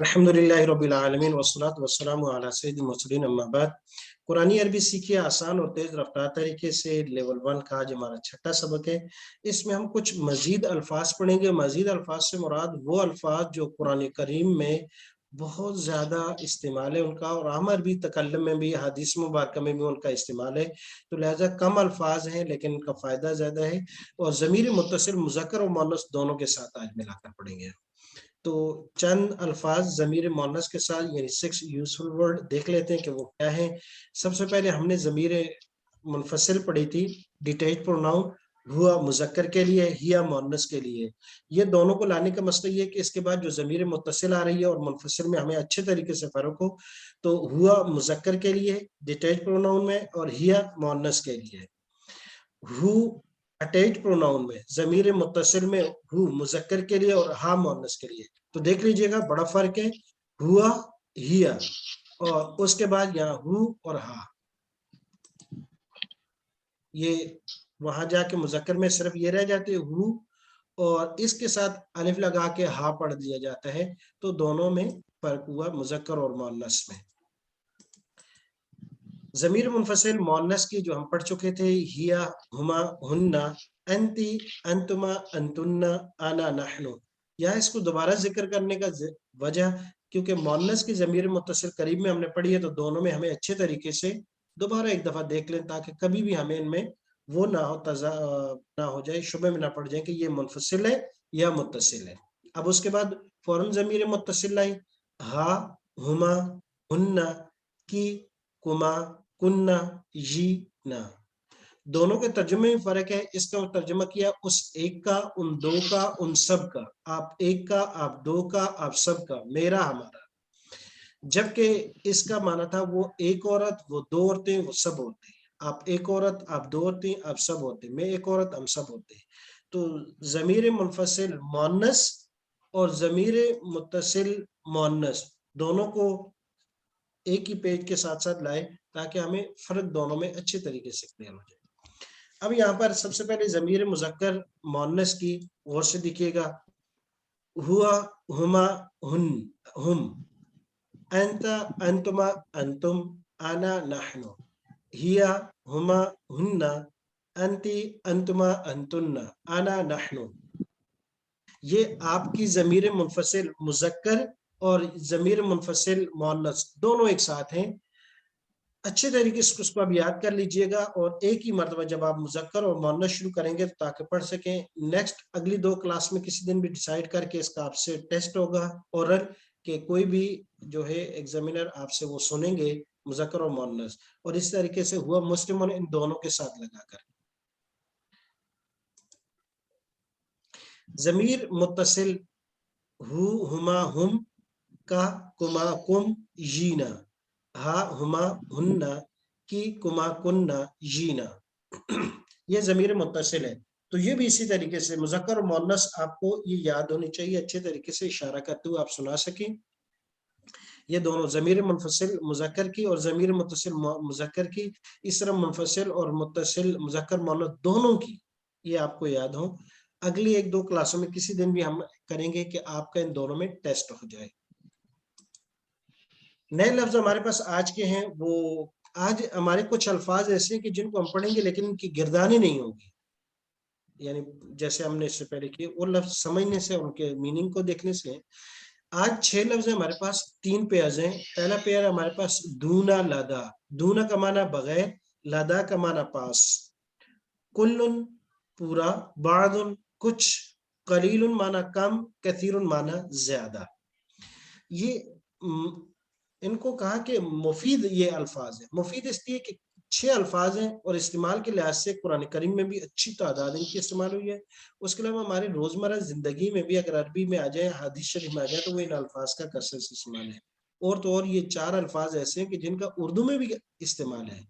अल्हम्दुलिल्लाहि रब्बिल आलमीन वस्सलातु वस्सलामु अला सय्यिदिल मुरसलीन अम्मा बाद। कुरानी अरबी सीखिए आसान और तेज रफ्तार तरीके से। लेवल 1 का आज हमारा छठा सबक है। इसमें हम कुछ मजीद अल्फाज पढ़ेंगे। मजीद अल्फाज से मुराद वो अल्फाज जो कुरान करीम में बहुत ज्यादा इस्तेमाल है उनका, और हम अरबी तकल्लुम में भी, हदीस मुबारक में भी उनका इस्तेमाल है। तो लिहाजा कम अल्फाज हैं लेकिन उनका फायदा ज्यादा है। और ज़मीर मुत्तसिल मुज़क्कर और मुअन्नस दोनों के साथ आज मिलाकर पढ़ेंगे। तो चंद अल्फाज ज़मीर मुअन्नस के साथ यानी 6 यूजफुल वर्ड देख लेते हैं कि वो क्या है। सबसे पहले हमने ज़मीर मुनफसिल पढ़ी थी, डिटैच प्रोनाउन, हुआ मुज़क्कर के लिए, हिया मुअन्नस के लिए। ये दोनों को लाने का मसला ये है कि इसके बाद जो ज़मीर मुत्तसिल आ रही है और मुनफसिल में हमें अच्छे तरीके से फर्क हो। तो हुआ मुज़क्कर के लिए डिटैच प्रोनाउन में, और हिया मुअन्नस के लिए। हु अटैच प्रोनाउन में, ज़मीर मुत्तसिल में हु मुज़क्कर के लिए और हा मुअन्नस के लिए। तो देख लीजिएगा बड़ा फर्क है, हुआ हिया, और उसके बाद यहाँ हु और हा। ये वहां जाके मुज़क्कर में सिर्फ ये रह जाते हु, और इसके साथ अलिफ लगा के हा पढ़ दिया जाता है। तो दोनों में फर्क हुआ मुज़क्कर और मुअन्नस में। ज़मीर मुनफसिल मुअन्नस की जो हम पढ़ चुके थे, हिया, हुमा, हुन्ना, अंती, अंतुमा, अंतुन्ना, आना, नहनु। या इसको दोबारा जिक्र करने का वजह, क्योंकि मुअन्नस की ज़मीर मुत्तसिल करीब में हमने पढ़ी है, तो दोनों में हमें अच्छे तरीके से दोबारा एक दफा देख लें, ताकि कभी भी हमें इनमें वो ना हो जाए, शुबे में ना पड़ जाए कि ये मुनफसिल है या मुत्तसिल है। अब उसके बाद फौरन ज़मीर मुत्तसिल लाई, हा, हुमा, हुन्ना, की, कुमा, कुन्ना, जी, ना। दोनों के तर्जुमे में फर्क है। इसका तर्जुमा किया उस एक का, उन दो का, उन सब का। आप एक का, आप दो का, आप सब का, मेरा, हमारा। जबकि इसका माना था वो एक औरत, वो दो औरतें, वो सब औरतें। आप एक औरत, आप दो औरतें, आप सब औरतें। मैं एक औरत, हम सब औरतें। तो ज़मीर मुनफसिल मुअन्नस और ज़मीर मुत्तसिल मुअन्नस दोनों को एक ही पेज के साथ साथ लाए, ताकि हमें फर्क दोनों में अच्छे तरीके से क्लियर हो जाए। अब यहाँ पर सबसे पहले ज़मीर मुज़क्कर मुअन्नस की गौर से दिखिएगा। हुआ, हुमा, हुन, हुम, अंता, अंतुमा, अंतुम, आना, नहनु, हिया, हुमा, हुन्ना, अंती, अंतुमा, अंतुन्ना, आना, नहनु। ये आपकी ज़मीर मुनफसिल मुज़क्कर और ज़मीर मुनफसिल मुअन्नस दोनों एक साथ हैं। अच्छे तरीके से उसको आप याद कर लीजिएगा, और एक ही मरतबा जब आप मुज़क्कर और मुअन्नस शुरू करेंगे तो ताकि पढ़ सकें। नेक्स्ट अगली 2 क्लास में किसी दिन भी डिसाइड करके इसका आपसे टेस्ट होगा ओरल, कि कोई भी जो है एग्जामिनर आपसे वो सुनेंगे मुज़क्कर और मुअन्नस, और इस तरीके से हुआ मुस्लिम इन दोनों के साथ लगाकर। ज़मीर मुत्तसिल हु, हुमा, हुम, का, कुमा, कुम, जीना, हा, हुमा, हुन्ना, की, कुमा, कुन्ना, जीना। ये ज़मीर मुत्तसिल है। तो ये भी इसी तरीके से मुज़क्कर और मुअन्नस आपको ये याद होनी चाहिए, अच्छे तरीके से इशारा करते हुए आप सुना सकें। ये दोनों ज़मीर मुनफसिल मुज़क्कर की और ज़मीर मुत्तसिल मुज़क्कर की, इस तरह मुनफसिल और मुत्तसिल मुज़क्कर मुअन्नस दोनों की ये आपको याद हो। अगली 1-2 क्लासों में किसी दिन भी हम करेंगे कि आपका इन दोनों में टेस्ट हो जाए। नए लफ्ज हमारे पास आज के हैं। वो आज हमारे कुछ अल्फाज ऐसे हैं कि जिनको हम पढ़ेंगे लेकिन उनकी गिरदानी नहीं होगी, यानी जैसे हमने इससे पहले किए, वो लफ्ज समझने से, उनके मीनिंग को देखने से। आज 6 लफ्ज है हमारे पास, 3 पेयर्स हैं। पहला पेयर हमारे पास दूना लदा। दूना का माना बगैर, लदा का माना पास। कुल्लुन पूरा, बादुन कुछ, कलीलुन माना कम, कसीरुन माना ज्यादा। ये इनको कहा कि मुफीद ये अल्फाज है। मुफीद इसलिए कि 6 अल्फाज हैं और इस्तेमाल के लिहाज से कुरान करीम में भी अच्छी तादाद इनकी इस्तेमाल हुई है। उसके अलावा हमारे रोजमर्रा जिंदगी में भी अगर अरबी में आ जाए, हदीस शरीफ में आ जाए, तो वो इन अल्फाज का कसरत से इस्तेमाल है। और तो और ये 4 अल्फाज ऐसे हैं कि जिनका उर्दू में भी इस्तेमाल है।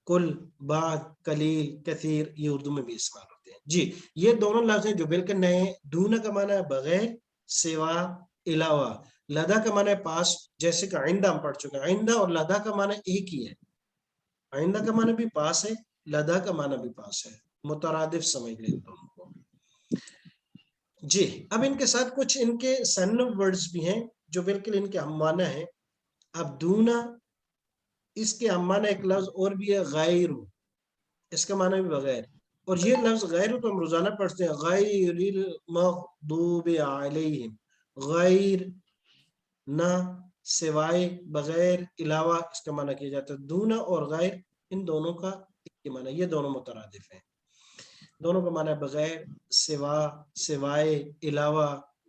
कुल, बाद, कलील, कसीर, ये उर्दू में भी इस्तेमाल होते हैं। जी, ये दोनों लफ्ज हैं जो बिल्कुल नए हैं। दूना का माना है बगैर, सिवा, अलावा। लदा का माना है पास, जैसे कि आइंदा हम पढ़ चुके हैं। आइंदा और लदा का माना एक ही है। आइंदा का माना भी पास है, लदा का माना भी पास है। मुतरादिफ समझ लें दोनों को। जी, अब इनके साथ कुछ इनके सिनोनिम वर्ड्स भी हैं। جو بالکل ان کے ہم معنی ہیں. اب دونا اس کے ہم معنی ایک لفظ اور بھی ہے غیر، اس کا معنی بھی بغیر. اور یہ لفظ غیر تو ہم روزانہ پڑھتے ہیں، غیر المغضوب علیہم، غیر نہ، سوائے، بغیر، علاوہ، اس کا معنی کیا جاتا ہے. دونا اور غیر ان دونوں کا ایک ہی معنی، یہ دونوں مترادف ہیں. دونوں کا معنی بغیر، سوا، سوائے، علاوہ،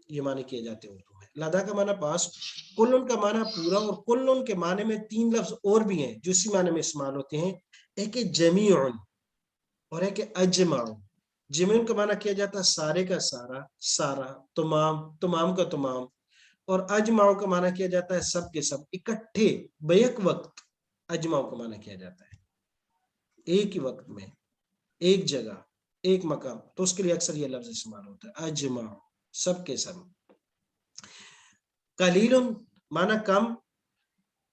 یہ معنی کیے جاتے ہیں اردو میں. لدا کا معنی پاس، کلن کا معنی پورا، اور کلن کے معنی میں تین لفظ اور بھی ہیں جو اسی معنی میں استعمال ہوتے ہیں. ایک ہے جمیعن اور ایک ہے اجمع. جمیعن کا معنی کیا جاتا ہے سارے کا سارا، سارا، تمام، تمام کا تمام. اور اجمع کا معنی کیا جاتا ہے سب کے سب، اکٹھے، بیک وقت. اجمع کا معنی کیا جاتا ہے ایک ہی وقت میں، ایک جگہ، ایک مقام، تو اس کے لیے اکثر یہ لفظ استعمال ہوتا ہے اجمع، سب کے سب. قلیل معنی کم،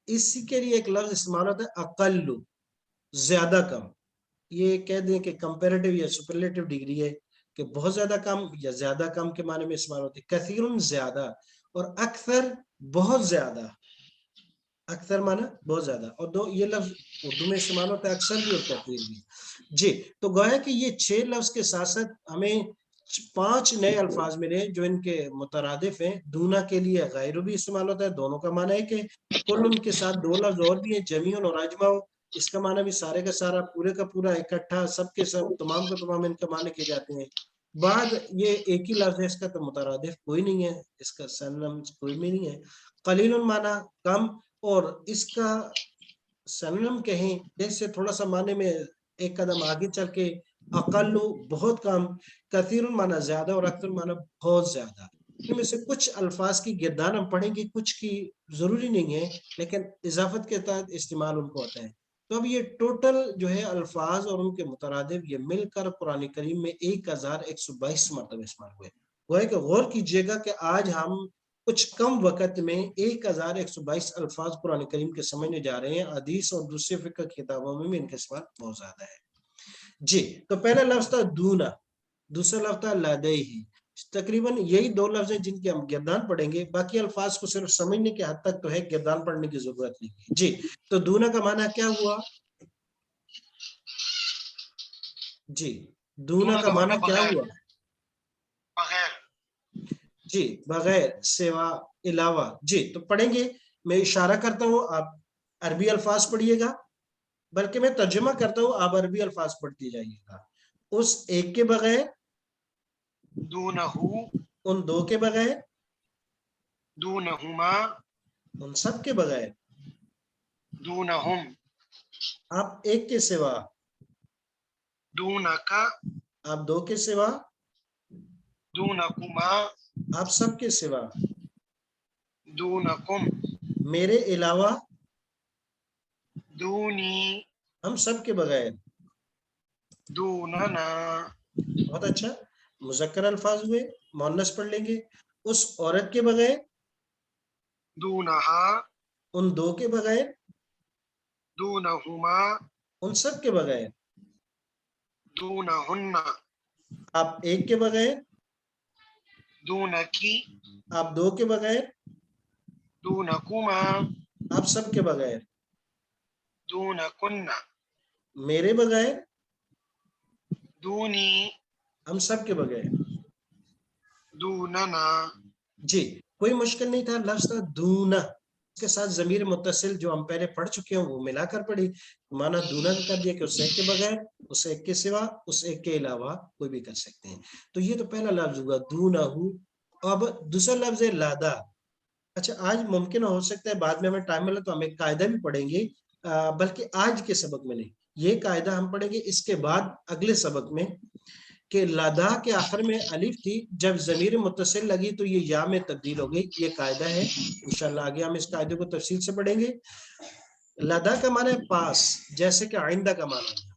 اسی کے لیے ایک لفظ استعمال ہوتا ہے اقل، زیادہ کم. یہ کہہ دیں کہ کمپیریٹو یا سپرلیٹو ڈگری ہے کہ بہت زیادہ کم یا زیادہ کم کے معنی میں استعمال ہوتی ہے. کثیر زیادہ، اور اکثر بہت زیادہ. اکثر معنی بہت زیادہ، اور دو یہ لفظ اردو میں استعمال ہوتا ہے اکثر بھی اور کثیر بھی. جی تو گویا کہ یہ 6 لفظ کے ساتھ ساتھ ہمیں 5 نئے الفاظ ملے جو ان کے مترادف ہیں. دونا کے لیے غیر بھی استعمال ہوتا ہے، دونوں کا معنی ہے کہ کل، ان کے ساتھ 2 لفظ اور بھی ہیں جمیعن اور اجمع. اس کا معنی بھی سارے کا سارا، پورے کا پورا، اکٹھا، سب کے سب، تمام کا تمام، ان کا معنی کیے جاتے ہیں. بعد یہ ایک ہی لفظ ہے، اس کا تو مترادف کوئی نہیں ہے، اس کا سنم کوئی بھی نہیں ہے. قلیل معنی کم، اور اس کا سنم کہیں جیسے تھوڑا سا معنی میں ایک قدم آگے چل کے اقل، بہت کم، کثیر معنی زیادہ، اور اکثر معنی بہت زیادہ. ان میں سے کچھ الفاظ کی گردان ہم پڑھیں گے، کچھ کی ضروری نہیں ہے، لیکن اضافت کے تحت استعمال ان کو ہوتا ہے. تو اب یہ ٹوٹل جو ہے الفاظ اور ان کے مترادف یہ مل کر قرآن کریم میں 1122 مرتبہ استعمال ہوئے. وہ ہے کہ غور کیجئے گا کہ آج ہم کچھ کم وقت میں 1122 الفاظ قرآن کریم کے سمجھنے جا رہے ہیں. حدیث اور دوسرے فقہ کتابوں میں بھی ان کے استعمال بہت زیادہ ہے. جی تو پہلا لفظ تھا دونا، دوسرا لفظ تھا لدیہ. تقریباً یہی 2 لفظ ہیں جن کے ہم گردان پڑھیں گے، باقی الفاظ کو صرف سمجھنے کے حد تک تو ہے، گردان پڑھنے کی ضرورت نہیں ہے. جی تو دونا کا معنی کیا ہوا؟ جی دونا کا معنی کیا ہوا؟ بغیر. جی بغیر، سوا، علاوہ. جی تو پڑھیں گے، میں اشارہ کرتا ہوں، آپ عربی الفاظ پڑھیے گا، بلکہ میں ترجمہ کرتا ہوں، آپ عربی الفاظ پڑھتی جائیے گا. اس ایک کے بغیر، دونہ، ان 2 کے بغیر، دونہما، ان سب کے بغیر، دونہم، آپ ایک کے سوا، دونکا، آپ 2 کے سوا، دونکما، آپ سب کے سوا، دونکم، میرے علاوہ، دونی، ہم سب کے بغیر. دوننا. بہت اچھا. مذکر الفاظ ہوئے، مؤنث پڑھ لیں گے. اس عورت کے بغیر، دونہا، ان 2 کے بغیر، دونہما، ان سب کے بغیر، دونہن، آپ ایک کے بغیر، دونکی، آپ 2 کے بغیر، دونکما، آپ سب کے بغیر، دونکن، میرے بغیر، دونی، ہم سب کے بغیر. دوننا. جی کوئی مشکل نہیں تھا. لفظ تھا دونا، اس کے ساتھ ضمیر متصل جو ہم پہلے پڑھ چکے ہیں وہ ملا کر پڑھی. مانا دونا کا کر دیا کہ اس ایک کے بغیر، اس ایک کے سوا، اس ایک کے علاوہ کوئی بھی کر سکتے ہیں. تو یہ تو پہلا لفظ ہوگا دونا ہو. اب دوسرا لفظ ہے لادا. اچھا آج ممکن ہو سکتا ہے بعد میں ہمیں ٹائم ملا تو ہم ایک قاعدہ بھی پڑھیں گے، بلکہ آج کے سبق میں نہیں، یہ قاعدہ ہم پڑھیں گے اس کے بعد اگلے سبق میں، کہ لادا کے آخر میں الف تھی، جب ضمیر متصل لگی تو یہ یا میں تبدیل ہو گئی. یہ قاعدہ ہے، انشاءاللہ آگے ہم اس قاعدے کو تفصیل سے پڑھیں گے. لادا کا معنی ہے پاس، جیسے کہ آئندہ کا معنی ہے.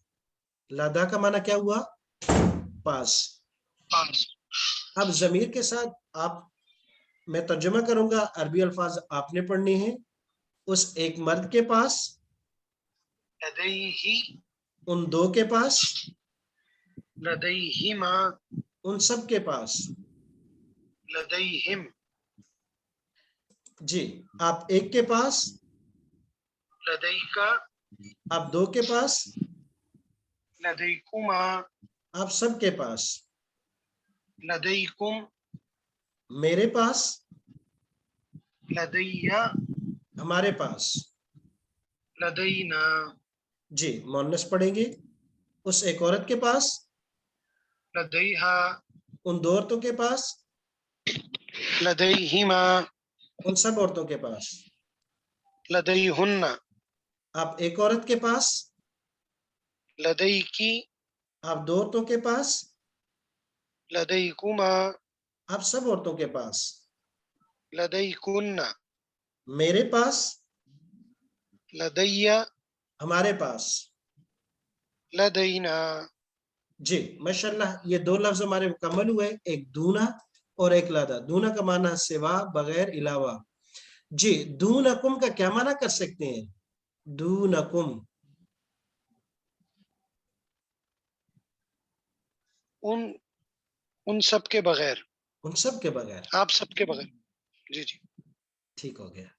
لادا کا معنی کیا ہوا؟ پاس. اب ضمیر کے ساتھ آپ، میں ترجمہ کروں گا، عربی الفاظ آپ نے پڑھنے ہیں. اس ایک مرد کے پاس، لدیہ، ان 2 کے پاس، لدیہما، ان سب کے پاس. لدیہم. जी, आप एक के पास, लदैका, आप दो के पास, लदैकुमा, आप सब के पास, लदैकुम, मेरे पास, लदैया, हमारे पास। लदैना, जी, मुअन्नस पढ़ेंगे। उस एक औरत के पास, लदैहा, उन दो औरतों के पास, लदैहिमा, उन सब औरतों के पास। लदैहुन्ना, आप एक औरत के पास, लदैकी, आप दो औरतों के पास, लदैकुमा, आप सब औरतों के पास। लदैकुन्ना, मेरे पास, लदैया, हमारे पास। लदैना। जी, माशाल्लाह, ये दो लफ्ज हमारे मुकम्मल हुए, एक दूना और एक लादा। दूना का माना है सिवा, बगैर, इलावा। जी, दूनकुम का क्या माना कर सकते हैं? दूनकुम, उन उन सब के बगैर, उन सब के बगैर। आप सब के बगैर। जी जी। ठीक हो गया।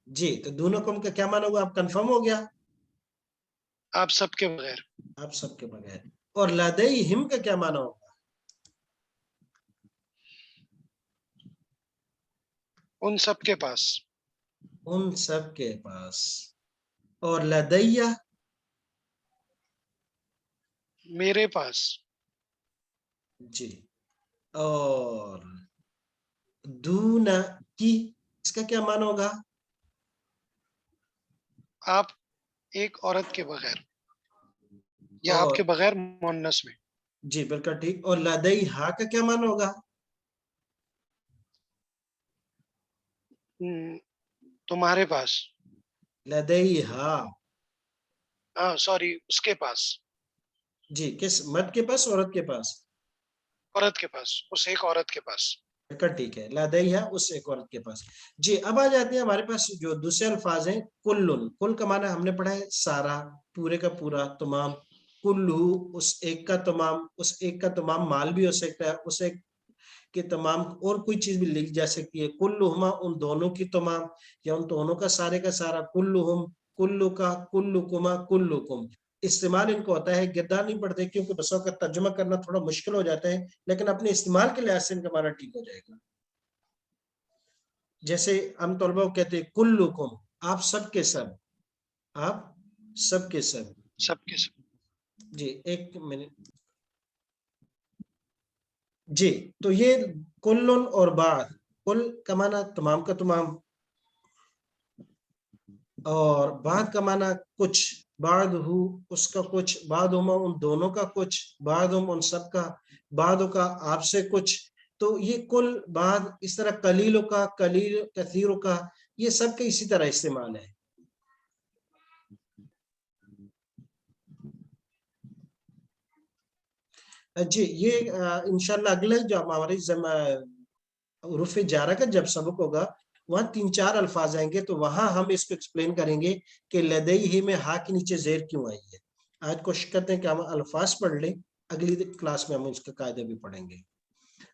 जी, तो दूनकुम का क्या माना हुआ? आप कंफर्म हो गया? आप सब के बगैर, आप सब के बगैर। और लदैहिम का क्या माना होगा? उन सब के पास, उन सब के पास। और लदैया, मेरे पास, जी। और दूना की, इसका क्या माना होगा? आप एक औरत के बगैर या आपके और बगैर मुअन्नस में। जी, बिल्कुल ठीक। और लदैहा का क्या माना होगा? तुम्हारे पास, लदैहा। हाँ सॉरी, उसके पास, जी, किस मर्द के पास, औरत के पास? औरत के पास, उस एक औरत के पास। बिल्कुल ठीक है, लदैहा, उस एक औरत के पास। जी, अब आ जाते हैं हमारे पास जो दूसरे अल्फाज हैं। कुल्लुन, कुल का माना हमने पढ़ा है सारा, पूरे का पूरा, तमाम। कुल्लू, उस एक का तमाम, उस एक का तमाम माल भी हो सकता है, उस एक के तमाम और कोई चीज भी लिखी जा सकती है। कुल्लुहुमा, उन दोनों की तमाम, या उन दोनों का सारा। कुल्लुहुम, कुल्लु का, कुल्लुकुमा, कुल्लुकुम। इस्तेमाल इनको होता है, गिरदार नहीं पढ़ते क्योंकि बसों का तर्जुमा करना थोड़ा मुश्किल हो जाता है, लेकिन अपने इस्तेमाल के लिहाज से इनका माना ठीक हो जाएगा। जैसे हम तलबा को कहते हैं कुल्लुकुम, आप सब के सब, आप सब के सब। सबके सब। जी, एक मिनट। जी, तो ये कुल्लुन और बाद, कुल का माना तमाम का तमाम, और बाद का माना कुछ, बाद हु, उसका कुछ, बाद हुमा, उन दोनों का कुछ, बाद हुम, उन सब का, बाद का, आपसे कुछ। तो ये कुल, बाद, इस तरह कलीलों का, कलील, कसीरों का, ये सब के इसी तरह इस्तेमाल है। जी, ये इंशाल्लाह अगले जो हमारी उरूफ जारा का जब सबक होगा, वहां तीन चार अल्फाज आएंगे, तो वहां हम इसको एक्सप्लेन करेंगे कि लदई ही में हा के नीचे जेर क्यों आई है। आज कोशिश करते हैं कि हम अल्फाज पढ़ लें, अगली क्लास में हम इसके कायदे भी पढ़ेंगे।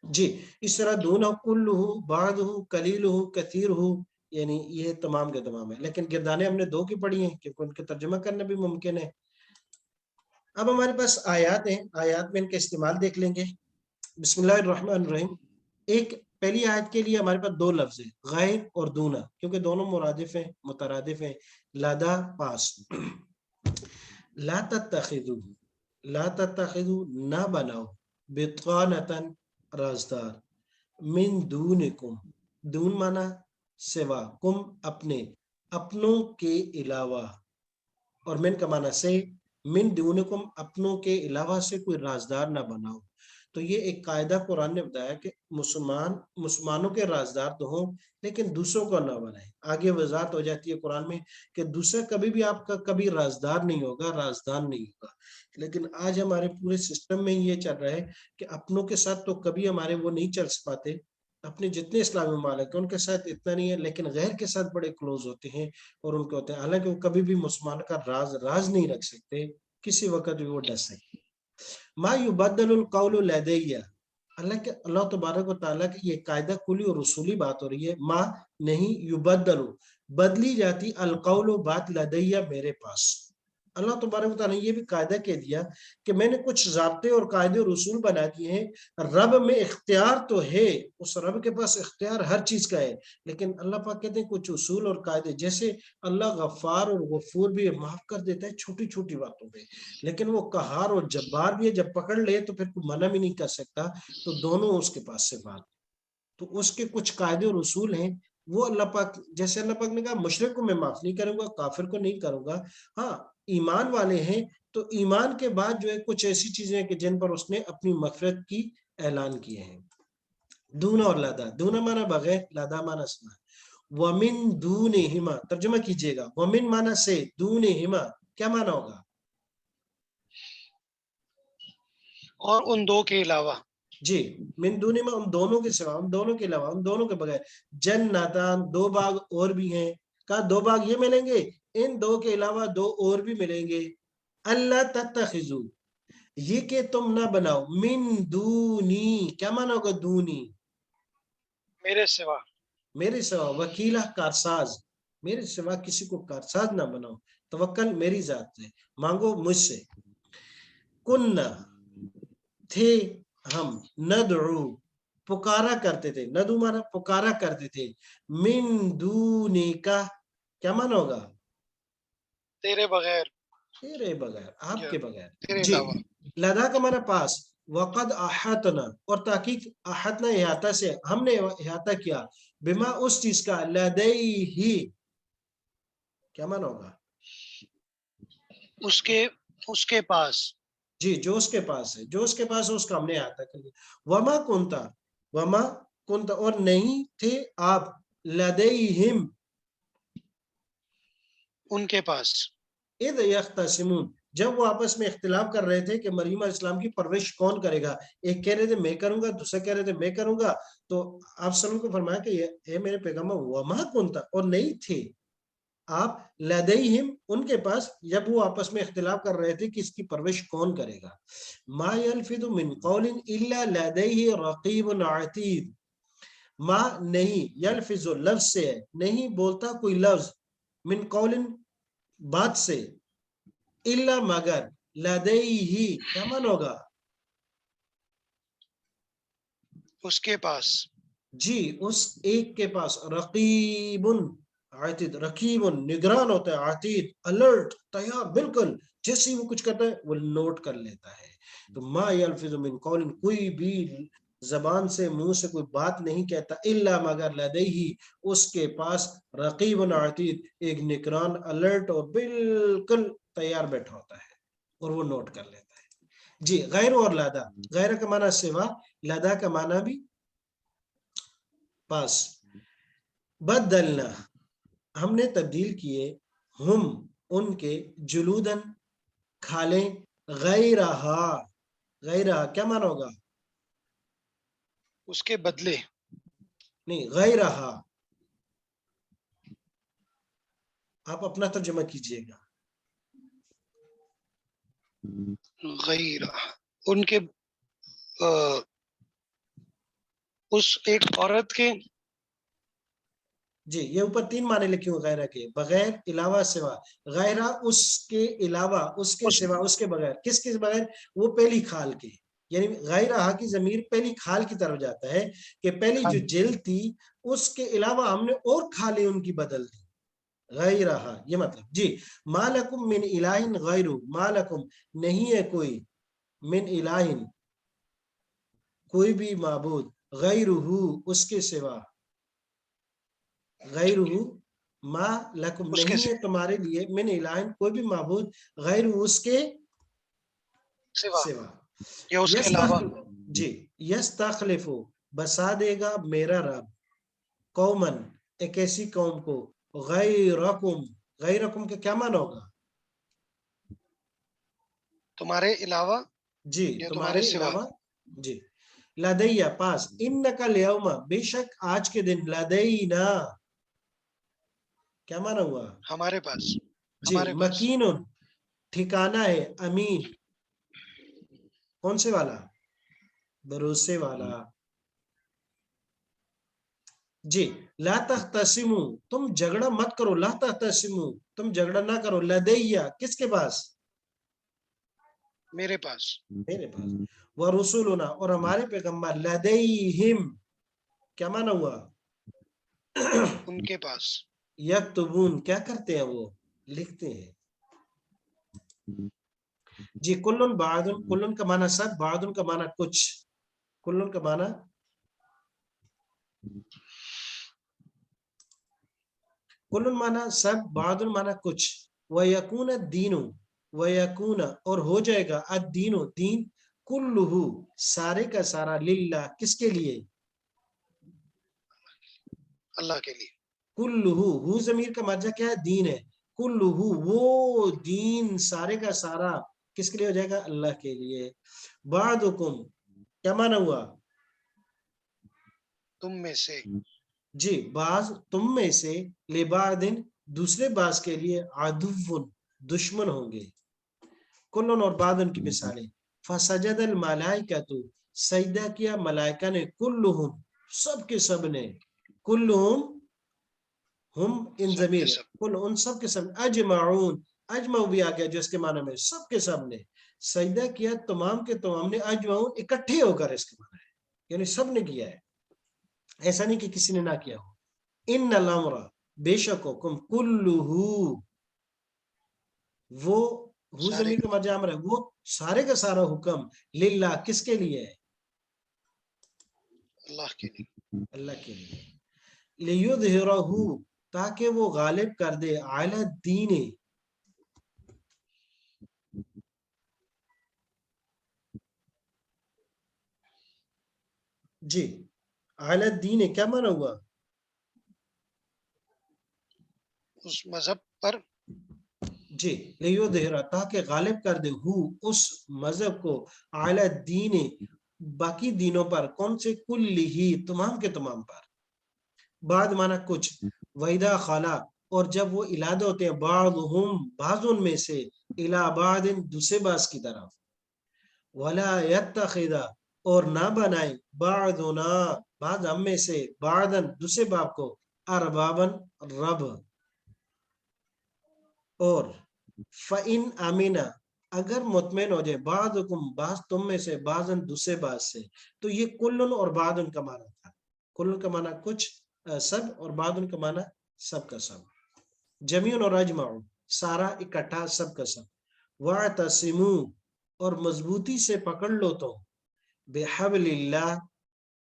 जी, इस तरह दून कुल्लुहु, बादुहु, कलीलुहु, कसीरुहु, यानी ये तमाम के तमाम है, लेकिन गिरदाने हमने दो की पढ़ी हैं क्योंकि उनके तर्जुमा करना भी मुमकिन है। अब हमारे पास आयात हैं, आयात में इनका इस्तेमाल देख लेंगे। बिस्मिल्लाहिर्रहमानिर्रहीम। एक पहली आयत के लिए हमारे पास दो लफ्ज है, गैर और दूना, क्योंकि दोनों मुरादिफ हैं, मुतरादिफ हैं। लादा, पास। ला तत्तखिदू, ला तत्तखिदू, ना बनाओ, बितानतन, राजदार, मिन दूनिकुम, दून माना सिवा, कुम, अपने, अपनों के अलावा, और मिन का माना से। मिन दूनिकुम, अपनों के अलावा से कोई राजदार ना बनाओ। तो ये एक कायदा कुरान ने बताया कि मुसलमानों के राजदार तो हों, लेकिन दूसरों को ना बनाए। आगे वजाहत हो जाती है कुरान में कि दूसरा कभी भी आपका कभी राजदार नहीं होगा, राजदार नहीं होगा। लेकिन आज हमारे पूरे सिस्टम में ये चल रहा है कि अपनों के साथ तो कभी हमारे वो नहीं चल पाते, अपने जितने इस्लामी ममालिक हैं उनके साथ इतना नहीं है, लेकिन गैर के साथ बड़े क्लोज होते हैं और उनके होते हैं। हालांकि वो कभी भी मुसलमान का राज राज नहीं रख सकते, किसी वक्त भी वो डर सकते। मा युबद्दलुल कौलु लदैया, अल्लाह तबारक व तआला की ये कायदा कुली और उसूली बात हो रही है, माँ नहीं युबद्दलु, बदली जाती अलकौल, बात लदैया मेरे पास। अल्लाह तबारक व तआला ने ये भी कायदा कह दिया कि मैंने कुछ ज़ाब्ते और कायदे और उसूल बना दिए हैं। रब में इख्तियार तो है, उस रब के पास इख्तियार हर चीज का है, लेकिन अल्लाह पाक कहते हैं कुछ उसूल और कायदे, जैसे अल्लाह गफ्फार और गफूर भी है, माफ कर देता है छोटी छोटी बातों पे, लेकिन वो कहार और जब्बार भी है, जब पकड़ ले तो फिर कोई मना भी नहीं कर सकता। तो दोनों उसके पास से बात, तो उसके कुछ कायदे और उसूल हैं, वो अल्लाह पाक, जैसे अल्लाह पाक ने कहा मुशरिक को मैं माफ नहीं करूंगा, काफिर को नहीं करूंगा। हाँ, ईमान वाले हैं तो ईमान के बाद जो है कुछ ऐसी चीजें हैं कि जिन पर उसने अपनी मगफिरत की ऐलान किए हैं। दूना और लादा, दूना माना बगैर, लादा माना सना। वमिन दूने हिमा, तर्जुमा कीजिएगा, वमिन माना से, दूने हिमा क्या माना होगा? और उन दो के अलावा। जी, मिन दूनी में उन दोनों के सिवा, उन दोनों के अलावा, उन दोनों के बगैर, जन्नतान दो बाग और भी हैं। का दो बाग ये मिलेंगे, इन दो के अलावा दो और भी मिलेंगे। अल्लाह तत्तखिजू, ये कि तुम ना बनाओ, मिन दूनी क्या माना होगा? दूनी मेरे सिवा। मेरे सिवा, वकीला कारसाज, मेरे सिवा किसी को कारसाज ना बनाओ, तवक्कल मेरी जात से, मांगो मुझसे। कुन्ना थे हम, नदउ पुकारा करते थे, नदु माना पुकारा करते थे, मिन दूनी का क्या माना होगा? तेरे बगैर तेरे बगैर, या आपके बगैर। तेरे जी, अलावा। लदा का माना पास, वक़द अहातना, और ताकीक अहातना इहाता से, हमने इहाता किया, बिमा उस चीज का, लदैही क्या माना होगा? उसके उसके पास। जी, जो उसके पास है, जो उसके पास है उसका हमने इहाता कर लिया। वमा कुंता, वमा कुंता और नहीं थे आप, लदैहिम उनके पास। इद यख्तसिमून, जब वो आपस में इख्तिलाफ कर रहे थे कि मरियम इस्लाम की परवरिश कौन करेगा। एक कह रहे थे मैं करूंगा, दूसरे कह रहे थे मैं करूंगा। तो आप सल्लल्लाहु अलैहि वसल्लम को फरमाया कि ये मेरे पैगंबर, वमा कुंता और नहीं थे आप, लदैहिम उनके पास, जब वो आपस में इख्तिलाफ कर रहे थे कि इसकी परवरिश कौन करेगा। मा यल्फिदु मिन कौलिन इल्ला लदैहि रकीबुन अतीद, मा नहीं, यल्फिजु लफ्ज से है, नहीं बोलता कोई लफ्ज, मिन कौलिन बात से, इल्ला मगर, लदैहि क्या मान होगा? उसके पास। जी, उस एक के पास, रकीबुन आतिद, रकीबुन निगरान होता है, आतिद अलर्ट तैयार, बिल्कुल जैसे ही वो कुछ करता है वो नोट कर लेता है। तो मा यल्फिजु मिन कौलिन, कोई भी जबान से, मुंह से कोई बात नहीं कहता, इल्ला मगर लदैहि उसके पास, रकीबुन आतिद एक निगरान अलर्ट और बिल्कुल तैयार बैठा होता है, और वो नोट कर लेता है। जी, गैर और लादा, गैर का माना सिवा, लादा का माना भी पास। बदलना हमने तब्दील किए, हम उनके, जुलूदन खाले, गैरहा, गैरहा क्या माना होगा? उसके बदले। नहीं, गैरहा, आप अपना तर्जुमा कीजिएगा। गैर उनके उस एक औरत के। जी, ये ऊपर तीन माने लिखे हुए गैरा के, बगैर, इलावा, सिवा। गैरा उसके अलावा, उसके उस सिवा, उसके बगैर, किसके बगैर? वो पहली खाल के, यानी गैरा की जमीर पहली खाल की तरफ जाता है कि पहली जो खाली। जेल थी उसके अलावा हमने और खाले उनकी बदल दी, गैरा, ये मतलब। जी, मालकुम मिन इलाहिन गैरु, मालकुम नहीं है कोई, मिन इलाहिन कोई भी माबूद, गैरुहु उसके सिवा, गैरुहु मा लकुम उसके नहीं है तुम्हारे लिए, मिन इलाहिन कोई भी माबूद, गैर उसके सिवा सिवा। या उसके अलावा। यस्तख जी, यस्तखलिफु बसा देगा मेरा रब, कौमन एक ऐसी कौम को, गैरकुम, गैरकुम के क्या माना होगा? तुम्हारे अलावा जी, या तुम्हारे तुम्हारे सिवा। अलावा। जी, लदैया पास, इन्नकल यौमा बेशक आज के दिन, लदैना क्या माना हुआ? हमारे पास। जी, हमारे पास। मकीनुन ठिकाना है, अमीन कौन से वाला? भरोसे वाला। जी, ला तख्तसिमू, तुम झगड़ा मत करो, ला तख्तसिमू, तुम झगड़ा ना करो, लदैया, किसके पास? मेरे पास। मेरे पास। व रुसुलुना, और हमारे पैगंबर, लदैहिम, क्या माना हुआ? उनके पास। यक्तुबून, क्या करते हैं वो? लिखते हैं। जी, कुल्लुन बादुन, कुल्लुन का माना सब, बादुन का माना कुछ। कुल्लुन का माना, कुल्लुन माना सब, बादुन माना कुछ। वयकून दीनु, वयकून, और हो जाएगा, अद्दीनु, दीन, कुल्लुहु, सारे का सारा, लिल्लाह, किसके लिए? अल्लाह के लिए। कुल्लुहु, हु जमीर का मर्जा क्या है? दीन है। कुल्लुहु, वो दीन सारे का सारा किसके लिए हो जाएगा? अल्लाह के लिए। बादुकुम, क्या माना हुआ? तुम में से। जी, बाज तुम में से, लिबादिन, दूसरे बाज के लिए, आदुव्वुन, दुश्मन होंगे। कुल्लुन और बादुन की मिसालें, फसजदल मलाइकतु, सजदा किया मलाइका ने, कुल्लुहुम, सब के सब ने, कुल्लुहुम, हम इन सबके जमीर, सब। कुल उन सब के सब, अजमाउन, अजमाउ भी आ गया जो इसके माना में, सब के सब ने सजदा किया, तमाम के तमाम ने, अजमाउन, इकट्ठे होकर, इसके माना है यानी सब ने किया है, ऐसा नहीं कि किसी ने ना किया हो। इन अमरा, बेशक हुकुम, कुल्लुहु, वो, हु सारे जमीर का मर्जा अमर है, वो सारे का सारा हुक्म, लिल्लाह, किसके लिए है? अल्लाह के लिए। अल्लाह के लिए। लियुظहिरहु, ताकि वो गालिब कर दे, अला दीन, जी, अला दीन क्या माना हुआ? उस मजहब पर। जी, लियुظहिरा, ताकि गालिब कर दे, हु, उस मजहब को, अला दीन, बाकी दीनों पर, कौन से? कुल्लिही, तमाम के तमाम पर। बाद माना कुछ, वैदा खाला, और जब वो इलादे होते हैं, बाज़ुहुम, बाज़ उनमें से, इला बादिन, दूसरे बाज की तरफ, वला यत्तखिदा, और ना बनाए, बादुना, बाज हम में से, बादन, दूसरे बाप को, अरबाबन, रब। और फ़इन अमीना, अगर मुतमिन हो जाए, बादुकुम, बाज तुम में से, बाजन, दूसरे बाज से, तो ये कुल्लुन और बादुन का माना था। कुल्लुन का माना कुछ, सब, और बादुन का माना सब का सब। जमीन और अजमाउ, सारा इकट्ठा, सब का सब। वातसिमू, और मजबूती से पकड़ लो तो, बेहबलिल्लाह,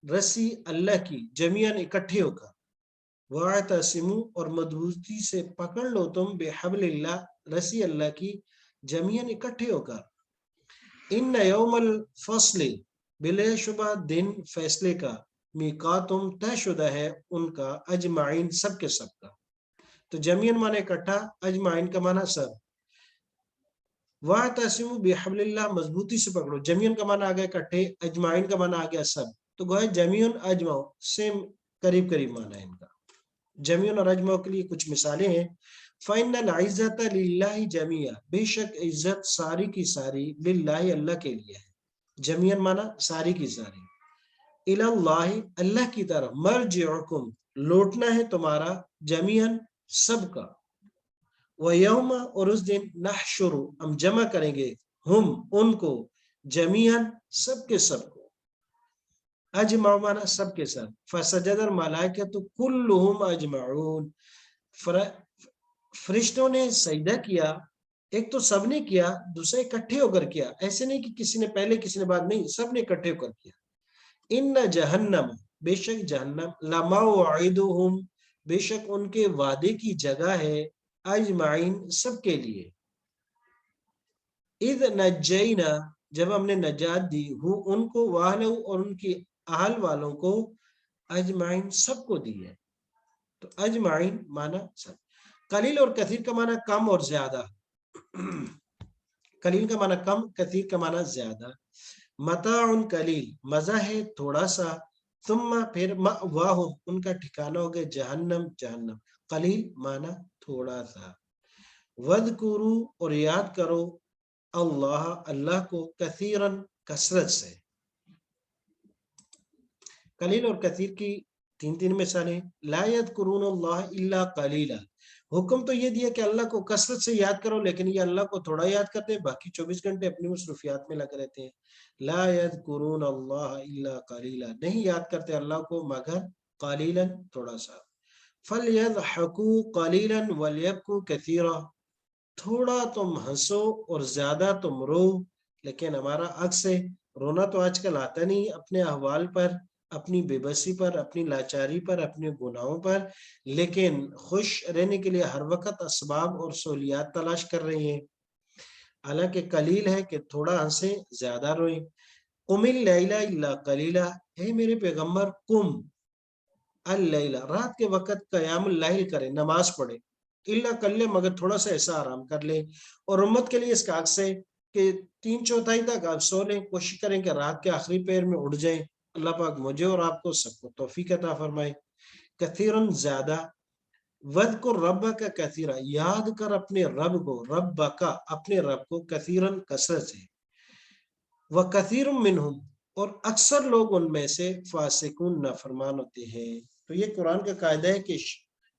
रस्सी अल्लाह की, जमीयन, इकट्ठे होकर। वातसिमू, और मजबूती से पकड़ लो तुम, बेहबलिल्लाह, रस्सी अल्लाह की, जमीयन, इकट्ठे होकर। इन यौमल फस्ल, बिलाशुबा दिन फैसले का, मीकातुम, तयशुदा है उनका, अजमाइन, सब के सब का। तो जमीयन माने इकट्ठा, अजमाइन का माना सब। वातसिमू बिहबलिल्लाह, मजबूती से पकड़ो, जमीयन का माना आ गया इकट्ठे, अजमाइन का माना आ गया सब। तो गोया जमीयन अजमाओ, सेम, करीब करीब माना है इनका। जमीयन और अजमाओ के लिए कुछ मिसालें हैं। फ़इन्नल इज़्ज़त लिल्लाहि जमीआ, बेशक इज्जत सारी की सारी, लिल्लाहि, अल्लाह के लिए है। जमीयन माना सारी की सारी, इलल्लाहि, अल्लाह की तरफ, मरजिउकुम, लौटना है तुम्हारा, जमीयन, सबका। वयौम, और उस दिन, नहशुरु, हम जमा करेंगे, हम, उनको, जमीयन, सबके सबको। अजमा माना सबके सब। फसजदल मलाइकतु कुल्लुहुम अजमाउन, फरिश्तों ने सजदा किया, एक तो सबने किया, दूसरा इकट्ठे होकर किया, ऐसे नहीं कि किसी ने पहले किसी ने बाद, नहीं, सबने इकट्ठे होकर किया। इन जहन्नम, बेशक जहन्नम, लमौइदुहुम, बेशक उनके वादे की जगह है, अजमाइन, सबके लिए। इद नजैना, जब हमने नजात दी, हु, उनको, वाहलहु, और उनकी अहल वालों को, अजमाइन, सबको दी है। तो अजमाइन माना सब। कलील और कसीर का माना कम और ज्यादा। कलील का माना कम, कसीर का माना ज्यादा। मताउन कलील, मजा है थोड़ा सा, तुम, फिर मअवाहुम, उनका ठिकाना हो गया जहन्नम, जहन्नम। कलील माना थोड़ा सा। वदकुरु, और याद करो, अल्लाह, अल्लाह को, कसीरन, कसरत से। कलील और कसीर की तीन तीन मिसालें। ला यज़कुरूनल्लाह इल्ला कलीला, हुक्म तो ये दिया कि अल्लाह को कसरत से याद करो, लेकिन ये अल्लाह को थोड़ा याद करते हैं, बाकी 24 घंटे अपनी मसरूफियात में लगे रहते हैं। ला यज़कुरूनल्लाह इल्ला कलीला, नहीं याद करते अल्लाह को मगर कलीलन, थोड़ा सा। फलयज़हकू कलीलन वलयबकू कसीरा, थोड़ा तुम हंसो और ज्यादा तुम रो। लेकिन हमारा अक्स है, रोना तो आजकल आता नहीं अपने अहवाल पर, अपनी बेबसी पर, अपनी लाचारी पर, अपने गुनाहों पर, लेकिन खुश रहने के लिए हर वक्त असबाब और सहूलियात तलाश कर रही हैं। हालांकि कलील है कि थोड़ा हंसे ज्यादा रोए। कुमिल लैला इल्ला कलीला, हे मेरे पैगंबर कुम अल लैला, रात के वक्त कयामुल लैल करे, नमाज पढ़े, इल्ला कर ले मगर थोड़ा सा ऐसा आराम कर ले। और उम्मत के लिए इसका अक्स है कि 3/4 तक आप सो लें, कोशिश करें कि रात के आखिरी पैर में उठ जाएं। अल्लाह पाक मुझे और आपको सबको तौफीक अता फरमाए। कसीरन ज्यादा, वज़कुर रब्बका कसीरा, याद कर अपने रब को, रब्बका अपने रब को, कसीरन कसरत से। व कसीर मिनहुम, और अक्सर लोग उनमें से फासिकून नाफरमान होते हैं। तो ये कुरान का कायदा है कि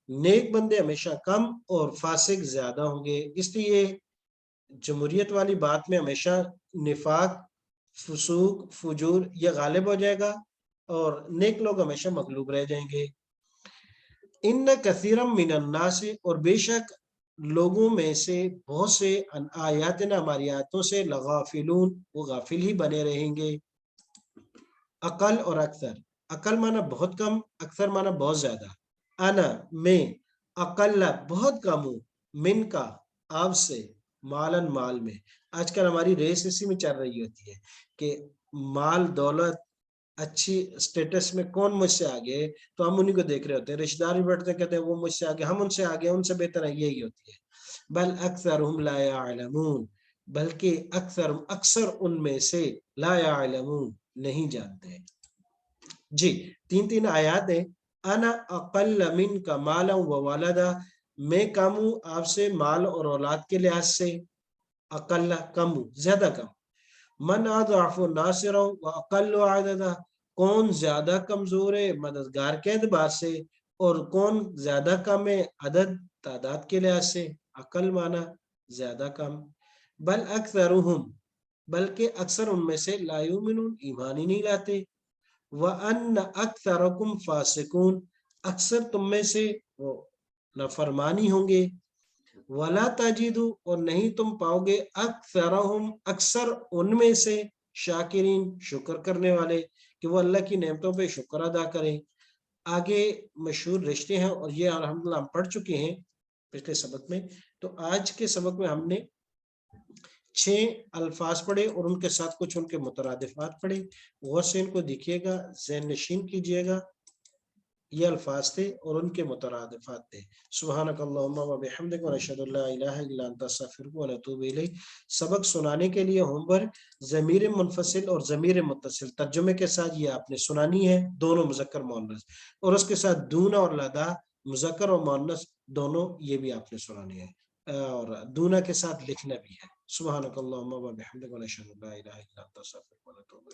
नेक बंदे हमेशा कम और फासिक ज्यादा होंगे, इसलिए जमहूरियत वाली बात में हमेशा निफाक, फुसूक, फुजूर ये गालिब हो जाएगा और नेक लोग हमेशा मगलूब रह जाएंगे। इन कसीरम मिनन्नास से, और बेशक लोगों में से बहुत से आयातना, हमारी आयतों से लगाफिलून, वो गाफिल ही बने रहेंगे। अकल और अक्सर, अकल माना बहुत कम, अक्सर माना बहुत ज्यादा। अना मैं, अकल्ला बहुत कम हूँ, मिन का आपसे, मालन माल में। आजकल हमारी रेस इसी में चल रही होती है कि माल दौलत अच्छी स्टेटस में कौन मुझसे आगे, तो हम उन्हीं को देख रहे होते हैं। रिश्तेदार भी बैठते कहते हैं वो मुझसे आगे, हम उनसे आगे, उनसे बेहतर है, यही होती है। बल अक्सरहुम ला यअलमून, बल्कि अक्सर अक्सर उनमें से ला यअलमून नहीं जानते। जी, तीन तीन आयात है। अना अकल्ल मिनका माला व वलदा, मैं कम हूँ आपसे माल और औलाद के लिहाज से। अकल्ला कम हूँ, ज्यादा कम। मन अदअफु नासिरा व अकल्लु अददा, कौन ज्यादा कमजोर है मददगार के एतबार से और कौन ज्यादा कम है अदद, तादाद के लिहाज से। अकल माना ज्यादा कम। बल अक्सरुहुम, बल्कि अक्सर उनमें से ला युमिनून, ईमान ही नहीं लाते। व अन्न अक्सरकुम फासिकून, अक्सर तुम में से वो नाफरमानी होंगे। वला ताजिदु, और नहीं तुम पाओगे, अक्सरहुम अक्सर उनमें से, शाकिरीन शुक्र करने वाले, कि वो अल्लाह की नेमतों पे शुक्र अदा करें। आगे मशहूर रिश्ते हैं और ये अल्हम्दुलिल्लाह हम पढ़ चुके हैं पिछले सबक में। तो आज के सबक में हमने 6 अल्फाज पढ़े और उनके साथ कुछ उनके मुतरादिफात पढ़े। गौर से इनको देखिएगा, ज़हन नशीन कीजिएगा। ये अल्फाज थे और उनके मुतरादिफात थे। सुब्हानकल्लाहुम्मा व बिहम्दिक व नशहदु अल्ला इलाहा इल्ला अंता अस्तगफिरुका व नतूबु इलैक। सबक सुनाने के लिए होमवर्क, ज़मीर मुनफसिल और ज़मीर मुत्तसिल तर्जुमे के साथ ये आपने सुनानी है, दोनों मुज़क्कर मुअन्नस, और उसके साथ दूना और लदा मुज़क्कर और मुअन्नस दोनों, ये भी आपने सुनानी है और दूना के साथ लिखना भी है। सुब्हानकल्लाहुम्मा व बिहम्दिक व नशहदु अल्ला इलाहा इल्ला अंता अस्तगफिरुका व नतूबु इलैक।